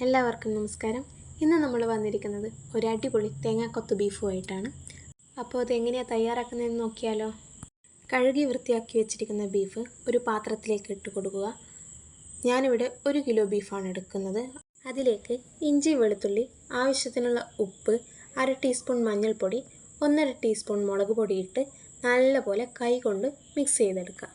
എല്ലാവർക്കും നമസ്കാരം. ഇന്ന് നമ്മൾ വന്നിരിക്കുന്നത് ഒരു അടിപൊളി തേങ്ങാക്കൊത്ത് ബീഫുമായിട്ടാണ്. അപ്പോൾ അതെങ്ങനെയാണ് തയ്യാറാക്കുന്നതെന്ന് നോക്കിയാലോ. കഴുകി വൃത്തിയാക്കി വെച്ചിരിക്കുന്ന ബീഫ് ഒരു പാത്രത്തിലേക്ക് ഇട്ട് കൊടുക്കുക. ഞാനിവിടെ 1 കിലോ ബീഫാണ് എടുക്കുന്നത്. അതിലേക്ക് ഇഞ്ചി വെളുത്തുള്ളി, ആവശ്യത്തിനുള്ള ഉപ്പ്, 1/2 ടീസ്പൂൺ മഞ്ഞൾപ്പൊടി, 1/2 ടീസ്പൂൺ മുളക് പൊടി ഇട്ട് നല്ലപോലെ കൈകൊണ്ട് മിക്സ് ചെയ്തെടുക്കുക.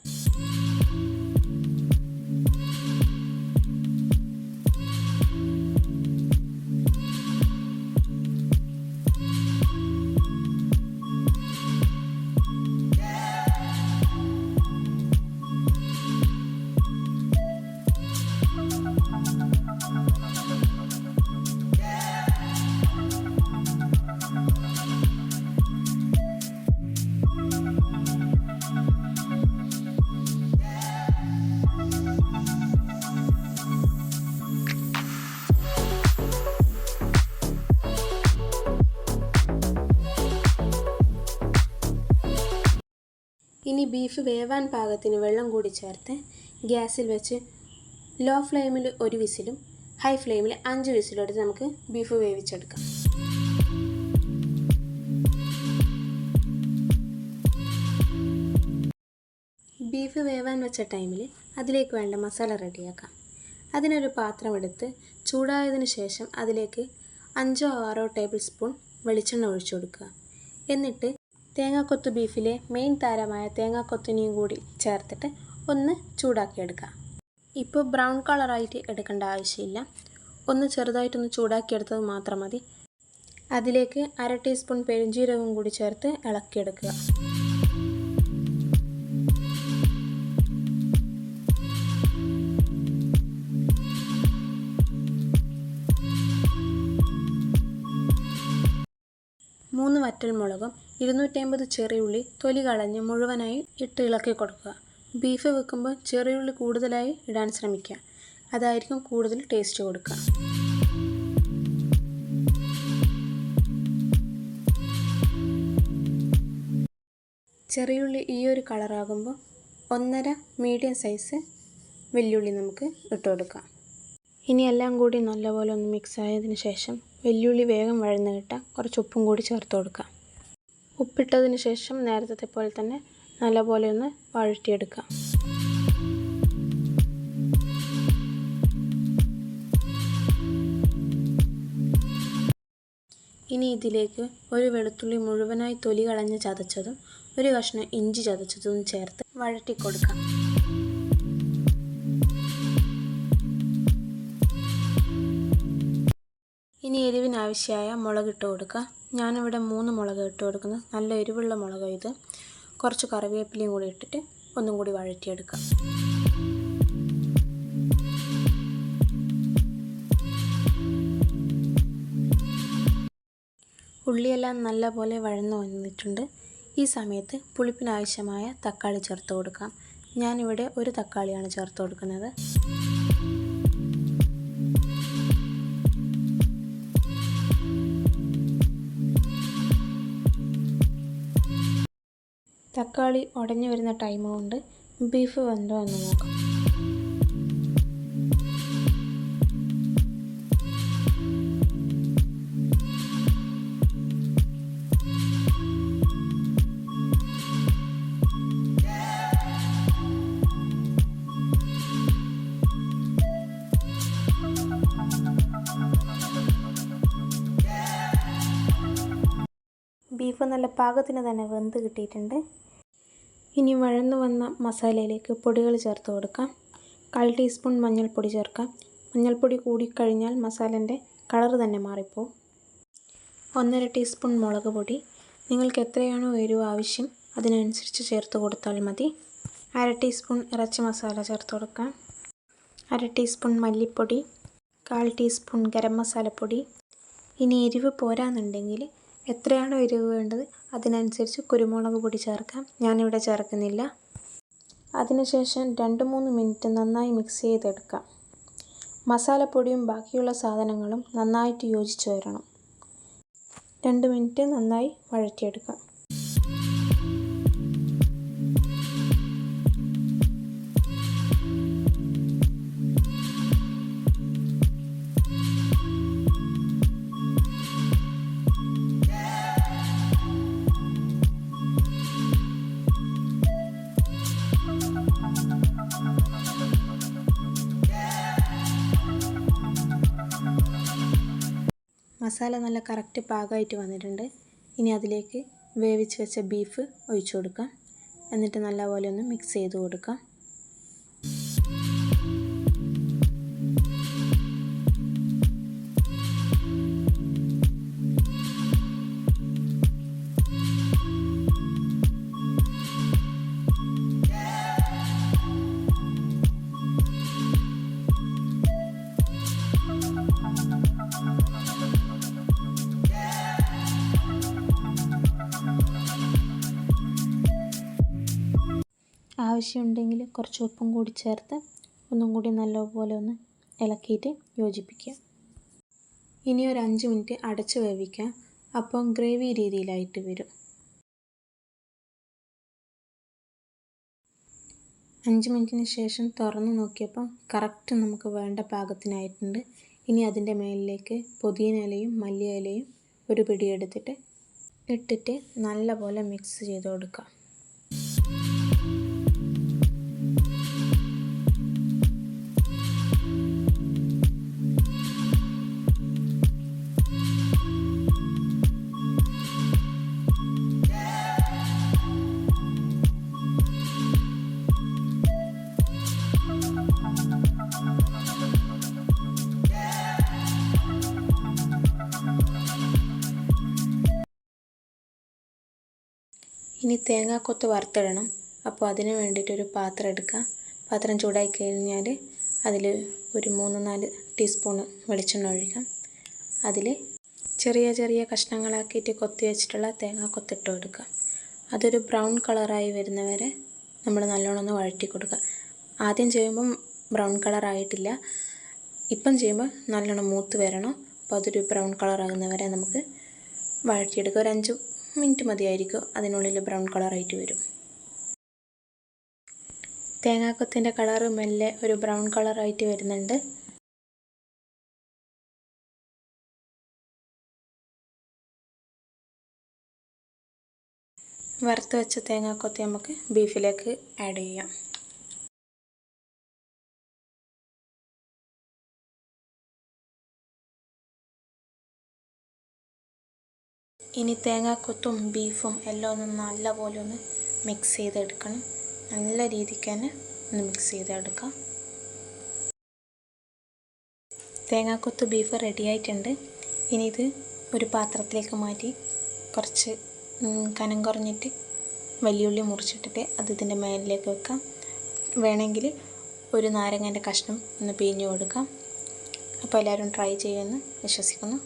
ഇനി ബീഫ് വേവാൻ പാകത്തിന് വെള്ളം കൂടി ചേർത്ത് ഗ്യാസിൽ വെച്ച് ലോ ഫ്ലെയിമിൽ 1 വിസിലും ഹൈ ഫ്ലെയിമിൽ 5 വിസിലും എടുത്ത് നമുക്ക് ബീഫ് വേവിച്ചെടുക്കാം. ബീഫ് വേവാൻ വെച്ച ടൈമിൽ അതിലേക്ക് വേണ്ട മസാല റെഡിയാക്കാം. അതിനൊരു പാത്രം എടുത്ത് ചൂടായതിനു ശേഷം അതിലേക്ക് 5-6 ടേബിൾ സ്പൂൺ വെളിച്ചെണ്ണ ഒഴിച്ചു കൊടുക്കുക. എന്നിട്ട് തേങ്ങാക്കൊത്ത് ബീഫിലെ മെയിൻ താരമായ തേങ്ങാക്കൊത്തിനെയും കൂടി ചേർത്തിട്ട് ഒന്ന് ചൂടാക്കിയെടുക്കുക. ഇപ്പോൾ ബ്രൗൺ കളറായിട്ട് എടുക്കേണ്ട ആവശ്യമില്ല, ഒന്ന് ചെറുതായിട്ടൊന്ന് ചൂടാക്കിയെടുത്തത് മാത്രം മതി. അതിലേക്ക് 1/2 ടീസ്പൂൺ പെരുംജീരകവും കൂടി ചേർത്ത് ഇളക്കിയെടുക്കുക. മൂന്ന് വറ്റൽമുളകും 250 ചെറിയുള്ളി തൊലി കളഞ്ഞ് മുഴുവനായി ഇട്ട് ഇളക്കി കൊടുക്കുക. ബീഫ് വെക്കുമ്പോൾ ചെറിയുള്ളി കൂടുതലായി ഇടാൻ ശ്രമിക്കുക, അതായിരിക്കും കൂടുതൽ ടേസ്റ്റ് കൊടുക്കുക. ചെറിയുള്ളി ഈ ഒരു കളറാകുമ്പോൾ 1.5 മീഡിയം സൈസ് വെല്ലുള്ളി നമുക്ക് ഇട്ട് കൊടുക്കാം. ഇനി എല്ലാം കൂടി നല്ലപോലെ ഒന്ന് മിക്സ് ആയതിനു ശേഷം വെല്ലുള്ളി വേഗം വഴന്ന് കിട്ടാൻ കുറച്ച് ഉപ്പും കൂടി ചേർത്ത് കൊടുക്കാം. ഉപ്പിട്ടതിന് ശേഷം നേരത്തെ പോലെ തന്നെ നല്ലപോലെ ഒന്ന് വഴറ്റിയെടുക്കാം. ഇനി ഇതിലേക്ക് ഒരു വെളുത്തുള്ളി മുഴുവനായി തൊലി കളഞ്ഞ് ചതച്ചതും ഒരു കഷ്ണം ഇഞ്ചി ചതച്ചതും ചേർത്ത് വഴറ്റി കൊടുക്കാം. ഇനി എരിവിനാവശ്യമായ മുളക് ഇട്ട് കൊടുക്കുക. ഞാനിവിടെ 3 മുളക് ഇട്ട് കൊടുക്കുന്നത്, നല്ല എരിവുള്ള മുളക് ഇത്. കുറച്ച് കറിവേപ്പിലയും കൂടി ഇട്ടിട്ട് ഒന്നും കൂടി വഴറ്റിയെടുക്കാം. ഉള്ളിയെല്ലാം നല്ലപോലെ വഴന്നു വന്നിട്ടുണ്ട്. ഈ സമയത്ത് പുളിപ്പിനാവശ്യമായ തക്കാളി ചേർത്ത് കൊടുക്കാം. ഞാനിവിടെ 1 തക്കാളിയാണ് ചേർത്ത് കൊടുക്കുന്നത്. തക്കാളി ഉടഞ്ഞു വരുന്ന ടൈം കൊണ്ട് ബീഫ് വെന്തോ എന്ന് നോക്കാം. ബീഫ് നല്ല പാകത്തിന് തന്നെ വെന്ത് കിട്ടിയിട്ടുണ്ട്. ഇനി വഴന്നു വന്ന മസാലയിലേക്ക് പൊടികൾ ചേർത്ത് കൊടുക്കാം. 1/4 ടീസ്പൂൺ മഞ്ഞൾപ്പൊടി ചേർക്കാം. മഞ്ഞൾപ്പൊടി കൂടിക്കഴിഞ്ഞാൽ മസാലേൻ്റെ കളർ തന്നെ മാറിപ്പോവും. 1/2 ടീസ്പൂൺ മുളക് പൊടി, നിങ്ങൾക്ക് എത്രയാണോ എരിവ് ആവശ്യം അതിനനുസരിച്ച് ചേർത്ത് കൊടുത്താൽ മതി. 1/2 ടീസ്പൂൺ ഇറച്ചി മസാല ചേർത്ത് കൊടുക്കാം. 1/2 ടീസ്പൂൺ മല്ലിപ്പൊടി, 1/4 ടീസ്പൂൺ ഗരം മസാലപ്പൊടി. ഇനി എരിവ് പോരാന്നുണ്ടെങ്കിൽ എത്രയാണോ എരിവ് വേണ്ടത് അതിനനുസരിച്ച് കുരുമുളക് പൊടി ചേർക്കാം. ഞാനിവിടെ ചേർക്കുന്നില്ല. അതിനുശേഷം 2-3 മിനിറ്റ് നന്നായി മിക്സ് ചെയ്തെടുക്കാം. മസാലപ്പൊടിയും ബാക്കിയുള്ള സാധനങ്ങളും നന്നായിട്ട് യോജിച്ച് വരണം. 2 മിനിറ്റ് നന്നായി വഴറ്റിയെടുക്കാം. മസാല നല്ല കറക്റ്റ് പാകമായിട്ട് വന്നിട്ടുണ്ട്. ഇനി അതിലേക്ക് വേവിച്ച് വെച്ച ബീഫ് ഒഴിച്ചു കൊടുക്കാം. എന്നിട്ട് നല്ലപോലെ ഒന്ന് മിക്സ് ചെയ്ത് കൊടുക്കാം. ആവശ്യമുണ്ടെങ്കിൽ കുറച്ച് ഉപ്പും കൂടി ചേർത്ത് ഒന്നും കൂടി നല്ലപോലെ ഒന്ന് ഇളക്കിയിട്ട് യോജിപ്പിക്കുക. ഇനി ഒരു 5 മിനിറ്റ് അടച്ച് വേവിക്കാം. അപ്പം ഗ്രേവി രീതിയിലായിട്ട് വരും. 5 മിനിറ്റിന് ശേഷം തുറന്ന് നോക്കിയപ്പോൾ കറക്റ്റ് നമുക്ക് വേണ്ട പാകത്തിനായിട്ടുണ്ട്. ഇനി അതിൻ്റെ മേലിലേക്ക് പുതിന ഇലയും മല്ലിയിലയും ഒരു പിടി ഇട്ടിട്ട് നല്ലപോലെ മിക്സ് ചെയ്ത് കൊടുക്കാം. ഇനി തേങ്ങാക്കൊത്ത് വറുത്തിടണം. അപ്പോൾ അതിന് വേണ്ടിയിട്ടൊരു പാത്രം എടുക്കുക. പാത്രം ചൂടായി കഴിഞ്ഞാൽ അതിൽ ഒരു 3-4 ടീസ്പൂണ് വെളിച്ചെണ്ണ ഒഴിക്കാം. അതിൽ ചെറിയ ചെറിയ കഷ്ണങ്ങളാക്കിയിട്ട് കൊത്തി വെച്ചിട്ടുള്ള തേങ്ങാക്കൊത്തിട്ട് കൊടുക്കുക. അതൊരു ബ്രൗൺ കളറായി വരുന്നവരെ നമ്മൾ നല്ലോണം ഒന്ന് വഴറ്റി കൊടുക്കുക. ആദ്യം ചെയ്യുമ്പം ബ്രൗൺ കളറായിട്ടില്ല, ഇപ്പം ചെയ്യുമ്പോൾ നല്ലോണം മൂത്ത് വരണം. അപ്പോൾ അതൊരു ബ്രൗൺ കളറാകുന്നവരെ നമുക്ക് വഴറ്റിയെടുക്കുക. ഒരു 5 മിനിറ്റ് മതിയായിരിക്കും, അതിനുള്ളിൽ ബ്രൗൺ കളറായിട്ട് വരും. തേങ്ങാക്കൊത്തിൻ്റെ കളറ് മെല്ലെ ഒരു ബ്രൗൺ കളറായിട്ട് വരുന്നുണ്ട്. വറുത്ത് വെച്ച തേങ്ങാക്കൊത്തി നമുക്ക് ബീഫിലേക്ക് ആഡ് ചെയ്യാം. ഇനി തേങ്ങാക്കൊത്തും ബീഫും എല്ലാം ഒന്ന് നല്ലപോലെ ഒന്ന് മിക്സ് ചെയ്തെടുക്കണം. നല്ല രീതിക്ക് തന്നെ ഒന്ന് മിക്സ് ചെയ്തെടുക്കാം. തേങ്ങാക്കൊത്ത് ബീഫ് റെഡി ആയിട്ടുണ്ട്. ഇനി ഇത് ഒരു പാത്രത്തിലേക്ക് മാറ്റി കുറച്ച് കനം കുറഞ്ഞിട്ട് വലിയുള്ളി മുറിച്ചിട്ടിട്ട് അത് ഇതിൻ്റെ മേലിലേക്ക് വെക്കാം. വേണമെങ്കിൽ ഒരു നാരങ്ങേൻ്റെ കഷ്ണം ഒന്ന് പിഴിഞ്ഞ് കൊടുക്കാം. അപ്പോൾ എല്ലാവരും ട്രൈ ചെയ്യുമെന്ന് വിശ്വസിക്കുന്നു.